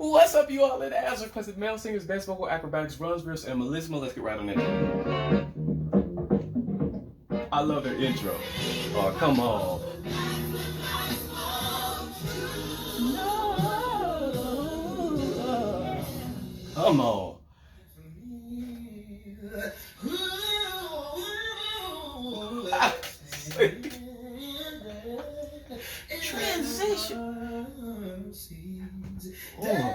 What's up, you all? It as requested male singers, best vocal acrobatics, runs, riffs, and melisma. Let's get right on it. I love their intro. Oh, come on. Come on. Transition. Oh.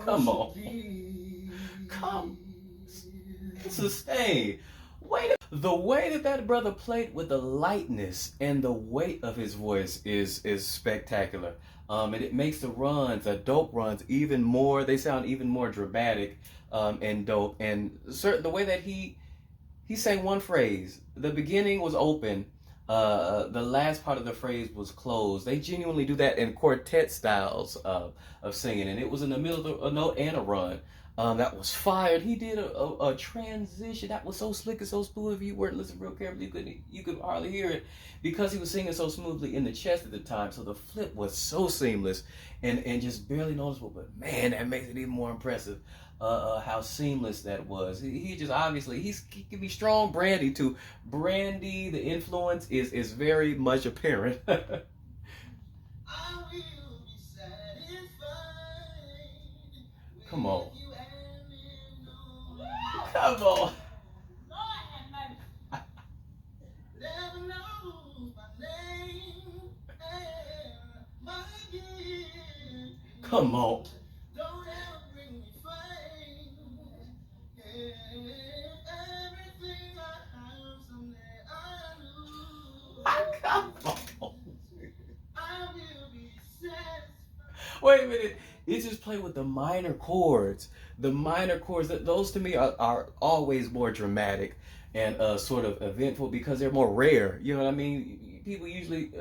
Come on. Come. Sustain. The way that brother played with the lightness and the weight of his voice is spectacular. And it makes the runs, the dope runs, even more. They sound even more dramatic and dope. And the way that he sang one phrase. The beginning was open. The last part of the phrase was closed. They genuinely do that in quartet styles of singing, and it was in the middle of a note and a run. That was fired. He did a transition that was so slick and so smooth. If you weren't listening real carefully, you could hardly hear it because he was singing so smoothly in the chest at the time. So the flip was so seamless and just barely noticeable. But man, that makes it even more impressive. How seamless that was. He just obviously he can be strong Brandy too. Brandy, the influence is very much apparent. Come on. Come on. Come on. Wait a minute. It just played with the minor chords. The minor chords, those to me are always more dramatic and sort of eventful because they're more rare. You know what I mean? People usually,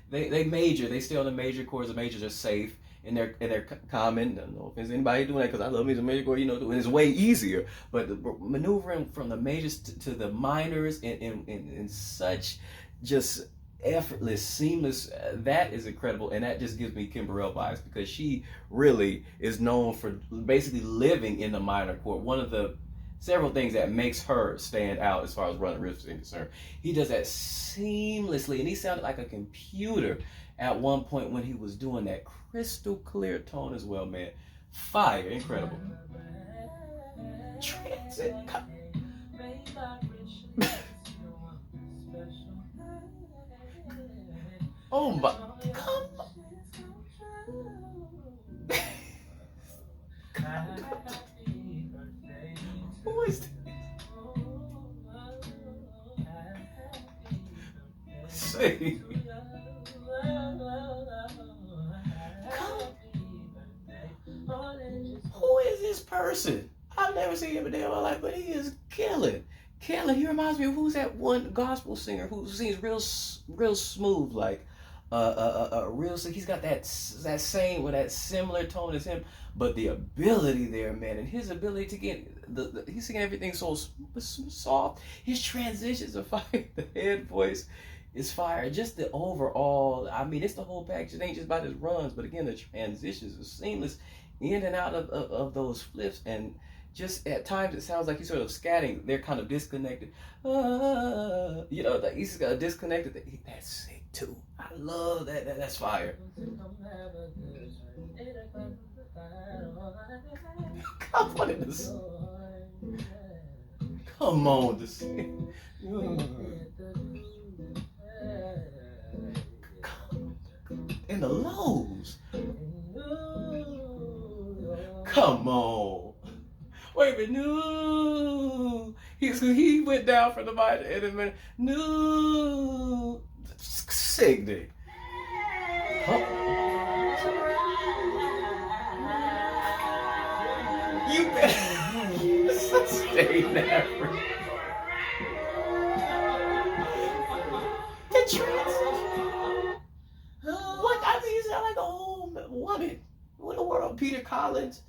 they major. They stay on the major chords. The majors are safe and they're common. No offense to anybody doing that because I love me some major chord, and it's way easier. But maneuvering from the majors to the minors in such just effortless, seamless, that is incredible, and that just gives me Kim Burrell vibes because she really is known for basically living in the minor chord. One of the several things that makes her stand out as far as running riffs is concerned. He does that seamlessly, and he sounded like a computer at one point when he was doing that crystal clear tone as well, man. Fire, incredible. Transit. Oh my, come on. Who is this? Say. Who is this person? I've never seen him a day in my life, but he is killing. He reminds me of who's that one gospel singer who sings real smooth, like real. He's got that same or that similar tone as him, but the ability there, man, and his ability to get he's singing everything so soft. His transitions are fire. The head voice is fire. Just the overall, I mean, it's the whole package. It ain't just about his runs, but again, the transitions are seamless in and out of those flips, and just at times it sounds like he's sort of scatting. They're kind of disconnected. He's disconnected. That's sick too. I love that. That's fire. Come on, come on, to sing. In the lows. Come on. Wait a minute. No. He went down for the minor in a minute. No. Sick day. Huh? You better sustain that. The transition. What? I mean, you sound like a whole woman. What in the world? Peter Collins?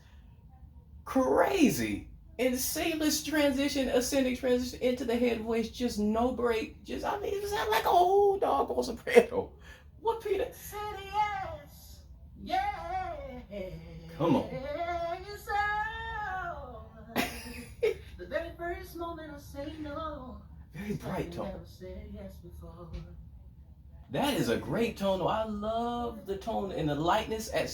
Crazy. and seamless transition, ascending transition into the head voice, just no break. Just, I mean, it sounds like a whole doggone soprano. What, Peter? Say yes, yeah. Come on. The very first moment I say no. Very bright tone. Never said yes before. That is a great tone, though. I love the tone and the lightness at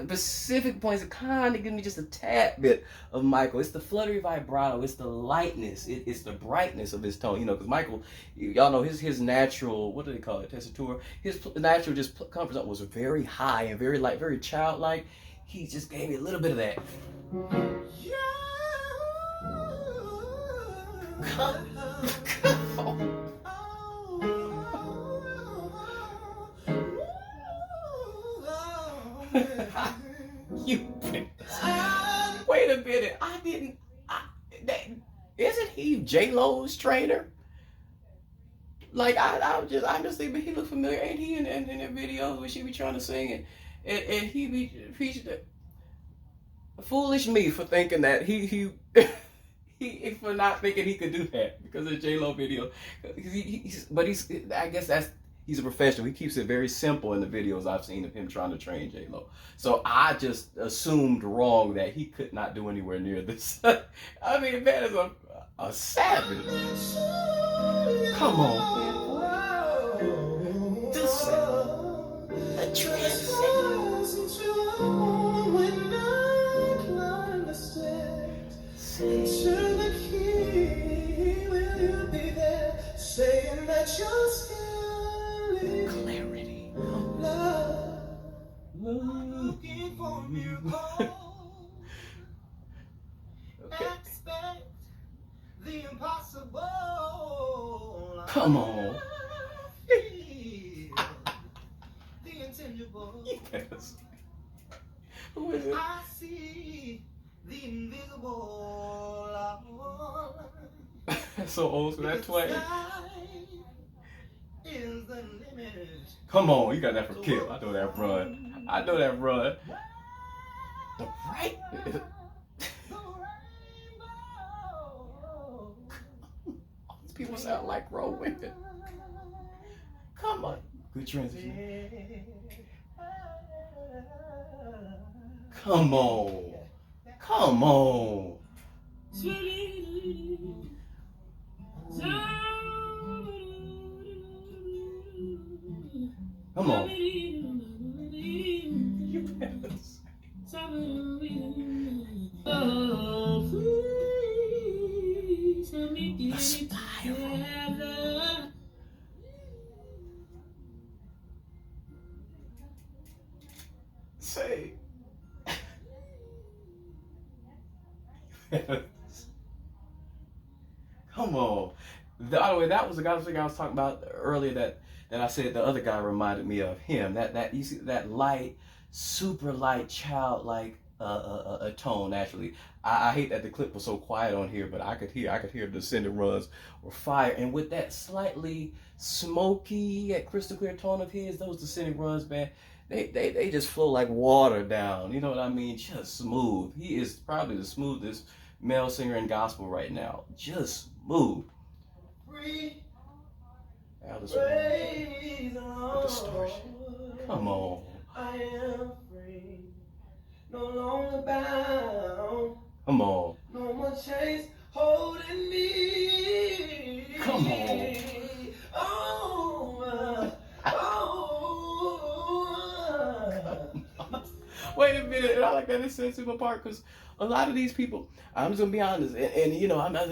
specific points. It kind of gives me just a tad bit of Michael. It's the fluttery vibrato. It's the lightness. It's the brightness of his tone. You know, because Michael, y'all know his natural, what do they call it, tessitura? His natural just comfort zone was very high and very light, very childlike. He just gave me a little bit of that. Come on. You wait a minute. Isn't he J-Lo's trainer? Like I'm just thinking he look familiar. Ain't he in the videos where she be trying to sing and he be preaching that? Foolish me for thinking that he for not thinking he could do that because of the J-Lo video. But I guess he's a professional. He keeps it very simple in the videos I've seen of him trying to train J-Lo. So I just assumed wrong that he could not do anywhere near this. I mean, man is a savage. Come on. This a Turn the key, will you be there? Saying that you're scared. Clarity. Love. I'm looking for a miracle. Okay. Expect the impossible. Come on. Feel the intangible. Yes. Who is it? I see the invisible. That's so old for that twang. Is the limit. Come on, you got that from Kill. I know that run. I know that run. The right. These people sound like raw women. Come on. Good transition. Come on. Come on. Come on. Yes. The spiral. Say. Come on. By the way, that was the guy I was talking about earlier that I said the other guy reminded me of him. That you see that light, super light, childlike a tone naturally. I hate that the clip was so quiet on here, but I could hear the descending runs or fire, and with that slightly smoky, crystal clear tone of his, those descending runs, man, they just flow like water down. You know what I mean? Just smooth. He is probably the smoothest male singer in gospel right now. Just smooth. Free. Alice Praise the Lord. distortion. Come on. I am free. No longer bound. Come on. No more chains holding me. Come on. Wait a minute, and I like that insensitive part because a lot of these people, I'm just gonna be honest, and you know, I'm not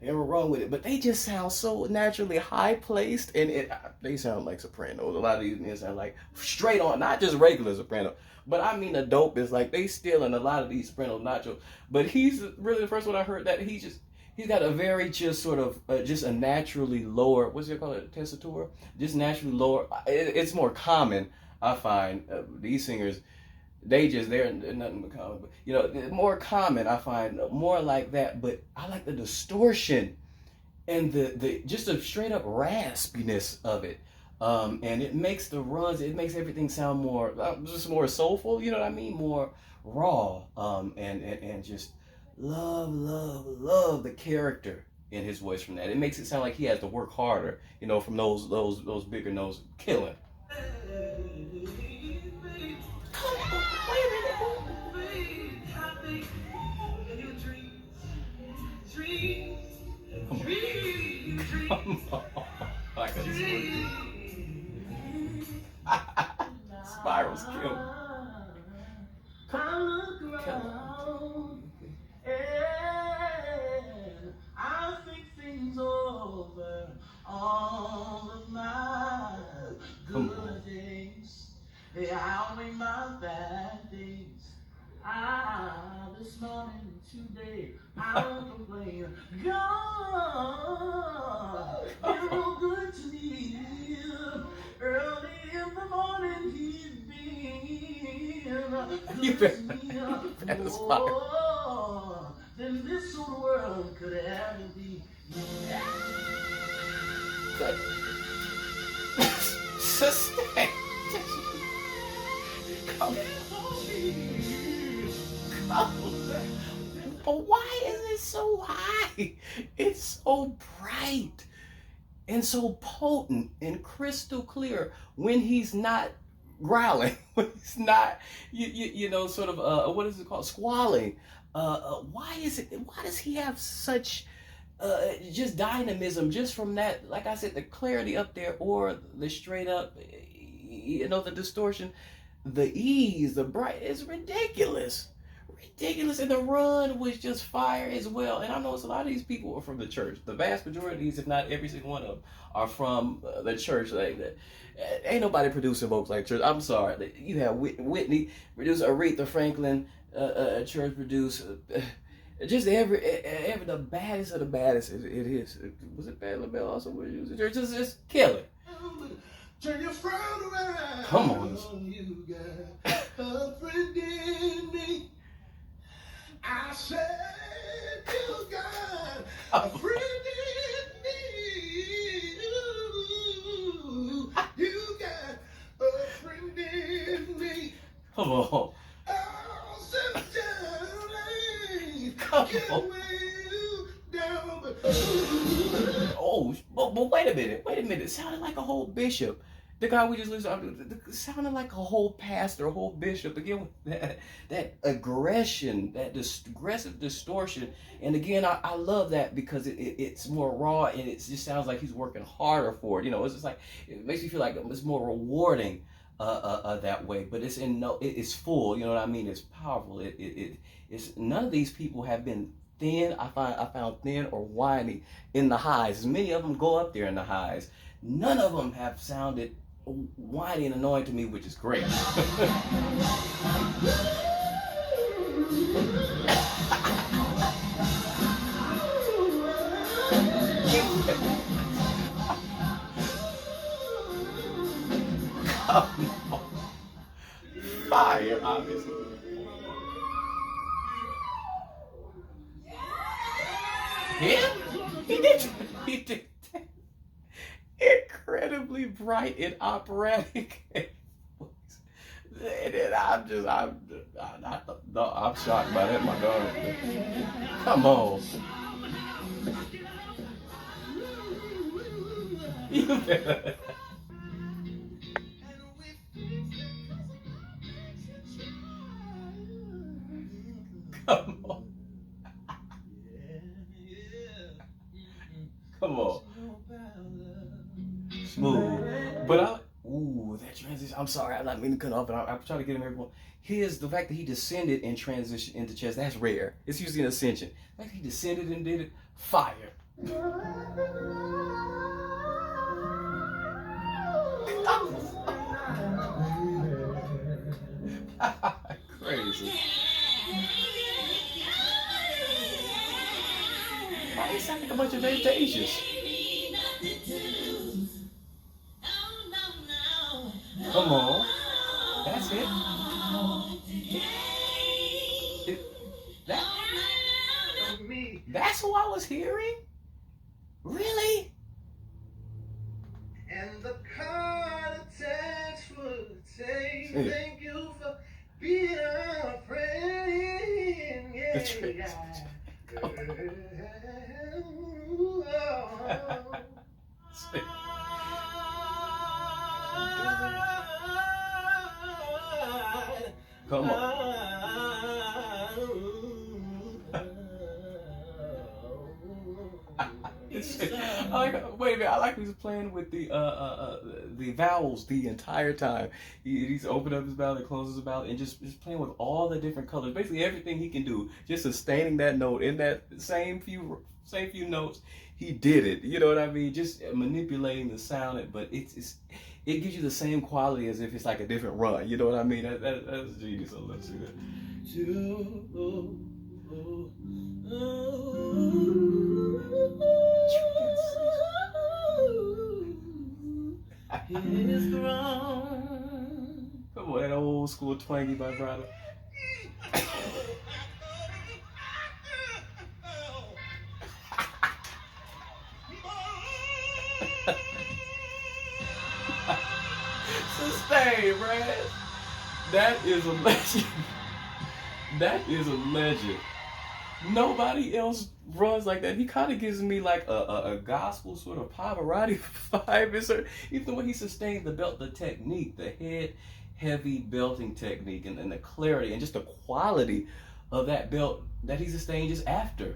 ever wrong with it, but they just sound so naturally high placed, and they sound like sopranos. A lot of these men sound like straight on, not just regular soprano, but I mean the dope is like they still in a lot of these sopranos, nacho. But he's really the first one I heard that he's got a very just sort of just a naturally lower, what's it called, tessitura? Just naturally lower. It's more common, I find, these singers. They're nothing but common, but you know, more common, I find, more like that. But I like the distortion and the just a straight up raspiness of it, and it makes the runs, it makes everything sound more just more soulful. You know what I mean? More raw, and just love the character in his voice from that. It makes it sound like he has to work harder, you know, from those bigger notes killing. Come on, wait a minute. Come on. Come on. I got Spirals kill. Come on. And I think things over all of my good days. They outweigh my bad days. This morning, today, I won't complain. God, you're real good to me. Early in the morning, he's been good to me. More than this old world could ever be. Good. Sustain. Come on. But why is it so high? It's so bright and so potent and crystal clear when he's not growling, when he's not, you know, sort of, what is it called? Squalling. Why does he have such just dynamism just from that, like I said, the clarity up there or the straight up, you know, the distortion, the ease, the bright, it's ridiculous. And the run was just fire as well. And I know a lot of these people are from the church. The vast majority of these, if not every single one of them, are from the church. Like that, ain't nobody producing vocals like church. I'm sorry. You have Whitney produce, Aretha Franklin, church produce, just every the baddest of the baddest. It is. Was it Bad LaBelle also was using church? Just kill it. Turn your frown around. Come on. You got a friend in me. I said you got a friend in me. You got a friend in me. Come on. I'll sit down. Come on. Oh, but wait a minute. It sounded like a whole bishop. The guy we just listened to sounded like a whole pastor, a whole bishop. Again, that aggression, that aggressive distortion. And again, I love that because it's more raw and it just sounds like he's working harder for it. You know, it's just like, it makes me feel like it's more rewarding that way. But it's full. You know what I mean? It's powerful. It's none of these people have been thin. I found thin or whiny in the highs. As many of them go up there in the highs. None of them have sounded whiny and annoying to me, which is great. Fire, obviously. Yeah, he did. Incredibly bright and operatic. And then I'm shocked by that, my God. Come on. You better. Come on. Come on. Smooth. But that transition, I'm sorry, I'm not meaning to cut off, but I'm trying to get him everyone. Here's the fact that he descended and transitioned into chest. That's rare. It's usually an ascension. The fact that he descended and did it, fire. Crazy. Why they sound like a bunch of Fantasias? Come on. That's it. That's who I was hearing? Really? And the card attached would say, thank you for being a friend. Yeah. Come on. Wait a minute. I like he's playing with the vowels the entire time. He's opening up his mouth and closes his mouth and just playing with all the different colors. Basically everything he can do, just sustaining that note in that same few notes. He did it. You know what I mean? Just manipulating the sound, but it gives you the same quality as if it's like a different run. You know what I mean? That's genius. I love to see that. Come on, that old school twangy vibrato. Sustain, Brad. That is a legend. That is a legend. Nobody else runs like that. He kind of gives me like a gospel sort of Pavarotti vibe. Even the way he sustains the belt, the technique, the heavy belting technique, and the clarity and just the quality of that belt that he sustained just after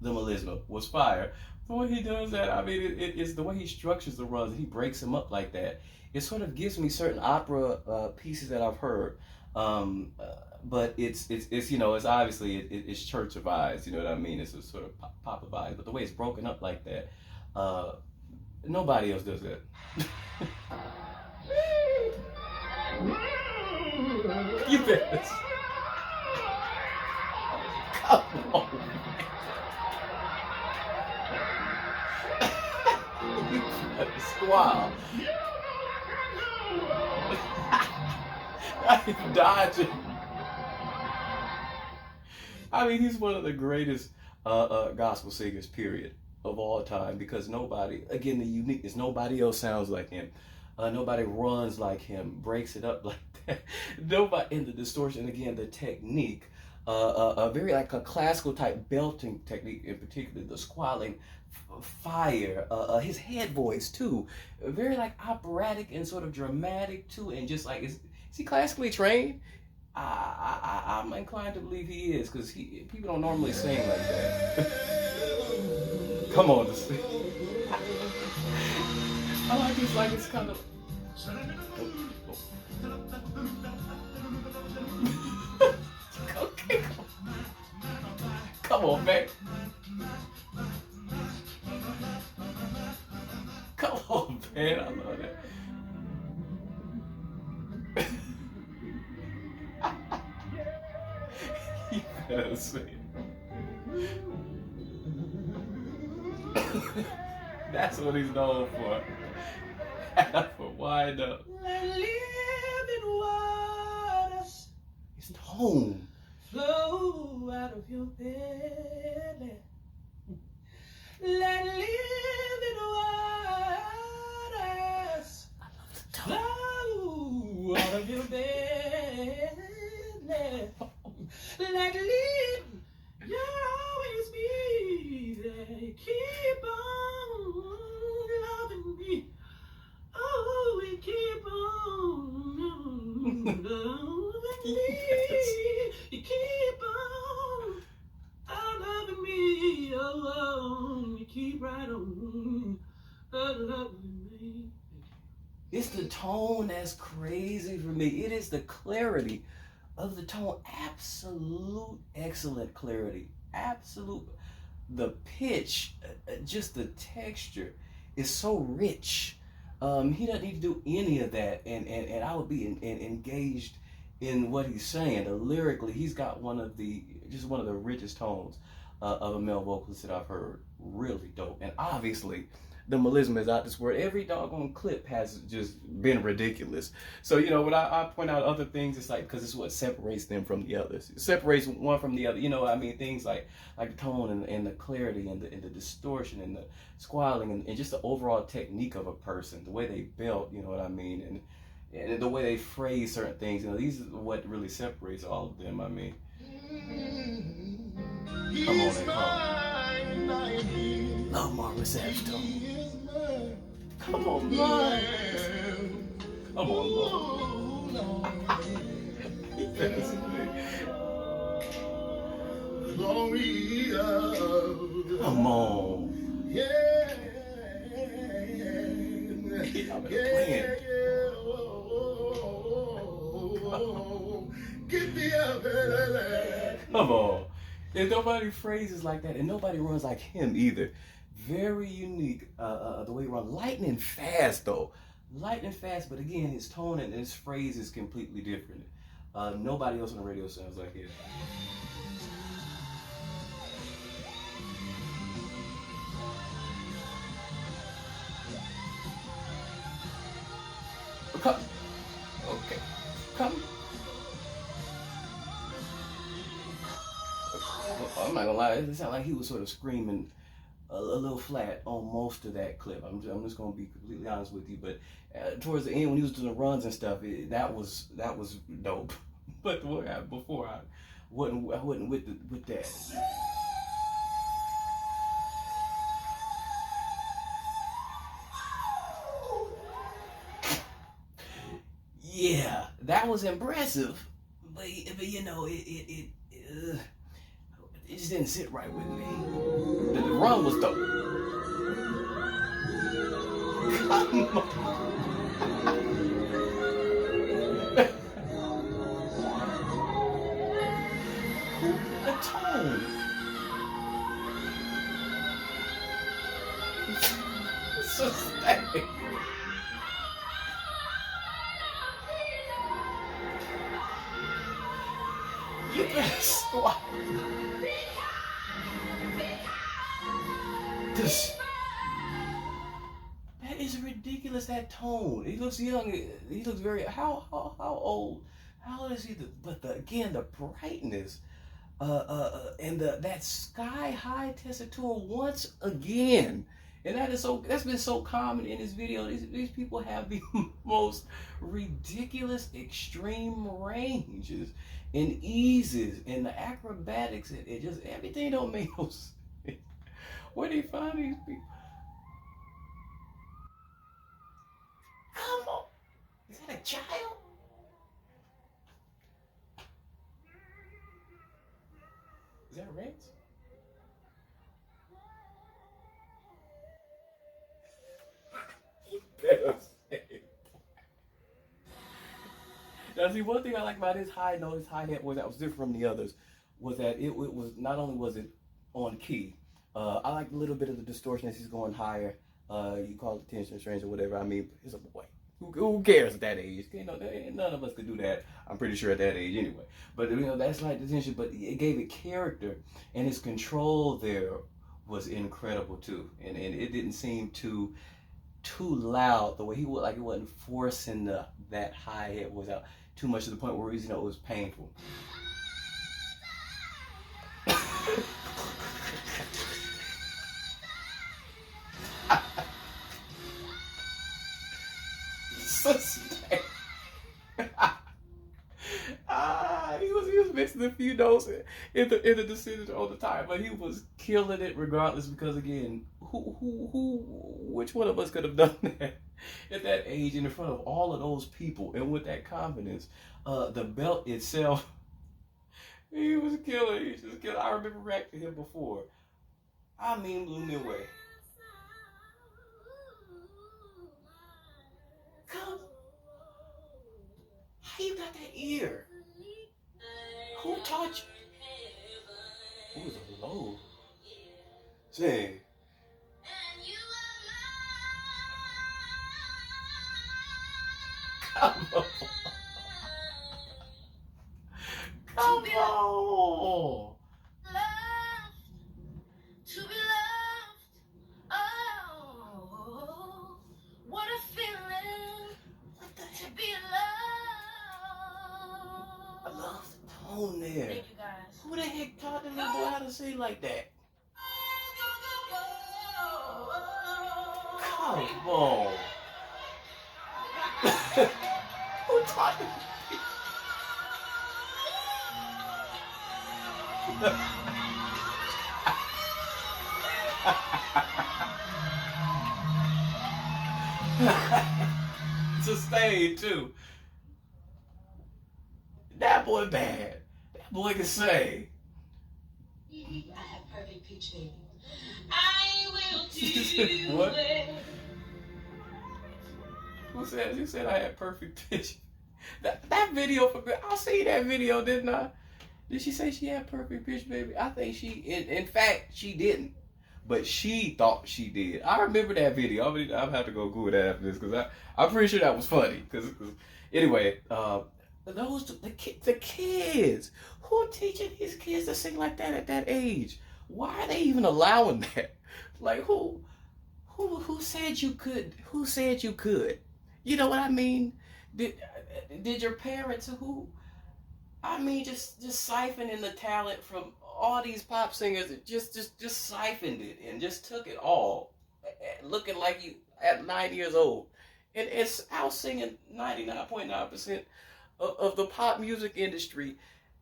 the melisma was fire. But when he does that, I mean, it's the way he structures the runs and he breaks them up like that. It sort of gives me certain opera pieces that I've heard. But it's you know, it's obviously it's church vibes, you know what I mean? It's a sort of pop vibes, but the way it's broken up like that, nobody else does that. You bet. Come on. You better squall. I'm dodging. I mean, he's one of the greatest gospel singers, period, of all time, because nobody, again, the uniqueness, nobody else sounds like him. Nobody runs like him, breaks it up like that. Nobody, in the distortion, again, the technique, very like a classical type belting technique, in particular, the squalling fire, his head voice too, very like operatic and sort of dramatic too, and just like, is he classically trained? I'm inclined to believe he is, because people don't normally sing like that. Come on, to sing. I like it's kind of. Okay, come on, man. Come on, man. I love that. You better sing. That's what he's known for. For wind up. Living waters. His tone. Flow out of your belly. Let living waters. I love the tone. Flow out of your belly. Let live. You'll always be there. Keep on loving me. Oh, we keep on loving me. You keep on loving me. Oh, you keep right on loving me. It's the tone that's crazy for me. It is the clarity of the tone. Absolute excellent clarity. Absolute. The pitch, just the texture is so rich. He doesn't need to do any of that, and I would be engaged in what he's saying. Lyrically, he's got one of the richest tones of a male vocalist that I've heard. Really dope. And obviously, the melisma is out this world. Every doggone clip has just been ridiculous. So, you know, when I point out other things, it's like, because it's what separates them from the others. It separates one from the other. You know, I mean, things like the tone and the clarity and the distortion and the squalling and just the overall technique of a person, the way they belt, you know what I mean, and the way they phrase certain things. You know, these are what really separates all of them, I mean. Come on He's and mine, I'm his. love Marvin Sapp's tone. He is mine. Come on, Marvin. Yeah. Come on, Lord. Ooh, Lord. Yes. Gloria. Come on. Yeah. Y'all better Yeah, playing. yeah. Oh, get me up. Come on. And nobody phrases like that, and nobody runs like him either. Very unique, the way he runs. Lightning fast, though. Lightning fast, but again, his tone and his phrase is completely different. Nobody else on the radio sounds like him. Come. Okay. Come. I'm not gonna lie, it sounded like he was sort of screaming a little flat on most of that clip. I'm just gonna be completely honest with you, but towards the end when he was doing the runs and stuff, that was dope. But before I wasn't with that. Yeah, that was impressive, but you know it just didn't sit right with me. The run was dope. Come on. The tone. Sustain. You better squat. That is ridiculous. That tone. He looks young. He looks very. How old? How old is he? But again, the brightness, and that sky high tessitura once again. And that's been so common in this video. These people have the most ridiculous extreme ranges and eases and the acrobatics. It just everything don't make no sense. Where do you find these people? Come on. Is that a child? Is that Rex? Now, see, one thing I like about his high note, his hi hat, that was different from the others, was that it was not only was it on key. I like a little bit of the distortion as he's going higher. You call it tension strange or whatever. I mean, he's a boy. Who cares at that age? You know, none of us could do that. I'm pretty sure at that age anyway. But you know, that's like the tension. But it gave it character, and his control there was incredible too. And it didn't seem too loud the way he would, like it wasn't forcing that high hat was out too much to the point where it was painful. Sustain. He was mixing a few notes in the decision all the time, but he was killing it regardless. Because again, which one of us could have done that at that age in front of all of those people and with that confidence? The belt itself, he was killing. He was just killing. I remember reacting to him before. I mean, blew me away. Come. How you got that ear? Who taught you? Who was low? Say. Come on. Come on. To be loved, oh, what a feeling. What the To heck? be I loved. love the tone there. Thank you guys. Who the heck taught them little boy how to sing like that? Come on. Who taught them? Sustained too. That boy bad. That boy can sing. I have perfect pitch, baby. I will do What? it. Who said I had perfect pitch? That video for I see that video, didn't I? Did she say she had perfect pitch, baby? I think in fact, she didn't. But she thought she did. I remember that video. I'll have to go Google that after this because I'm pretty sure that was funny. Cause anyway, the kids who teaching these kids to sing like that at that age? Why are they even allowing that? Like who said you could? Who said you could? You know what I mean? Did your parents who? I mean, just siphoning the talent from all these pop singers, just siphoned it and just took it all, looking like you at 9 years old, and it's out singing 99.9% of the pop music industry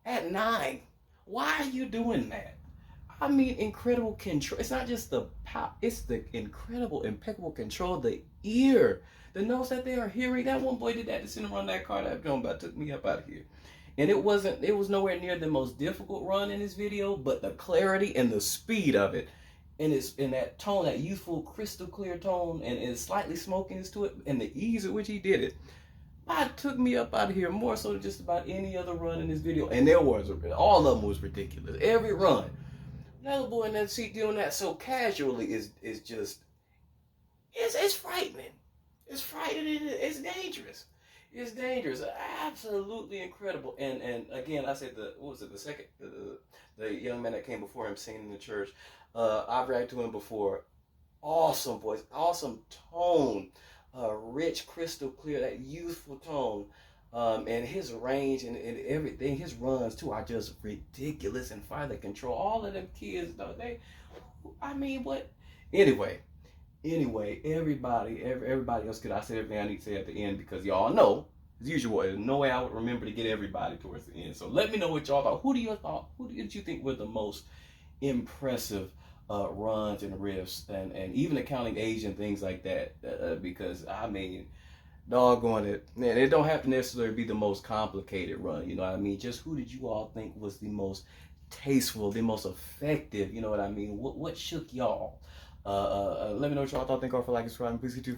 at 9. Why are you doing that? I mean, incredible control. It's not just the pop; it's the incredible, impeccable control of the ear, the notes that they are hearing. That one boy did that to send around that car that John about took me up out of here. And it was nowhere near the most difficult run in this video, but the clarity and the speed of it, and it's in that tone, that youthful, crystal clear tone, and it's slightly smokiness to it, and the ease at which he did it, took me up out of here more so than just about any other run in this video. And all of them was ridiculous. Every run. Another boy in that seat doing that so casually is just, it's frightening. It's frightening. It's dangerous. It's dangerous. Absolutely incredible. And again, I said the young man that came before him singing in the church. I've reacted to him before. Awesome voice, awesome tone, rich, crystal clear, that youthful tone, and his range and everything. His runs too are just ridiculous and fire control. All of them kids, though, I mean, what? Anyway, everybody else could. I said everything I need to say at the end because y'all know, as usual, there's no way I would remember to get everybody towards the end. So let me know what y'all thought. Who did you think were the most impressive runs and riffs, and even accounting age and things like that? Because I mean, doggone it, man, it don't have to necessarily be the most complicated run. You know what I mean? Just who did you all think was the most tasteful, the most effective? You know what I mean? What shook y'all? Let me know what y'all thought. Think or for like, subscribe, please get to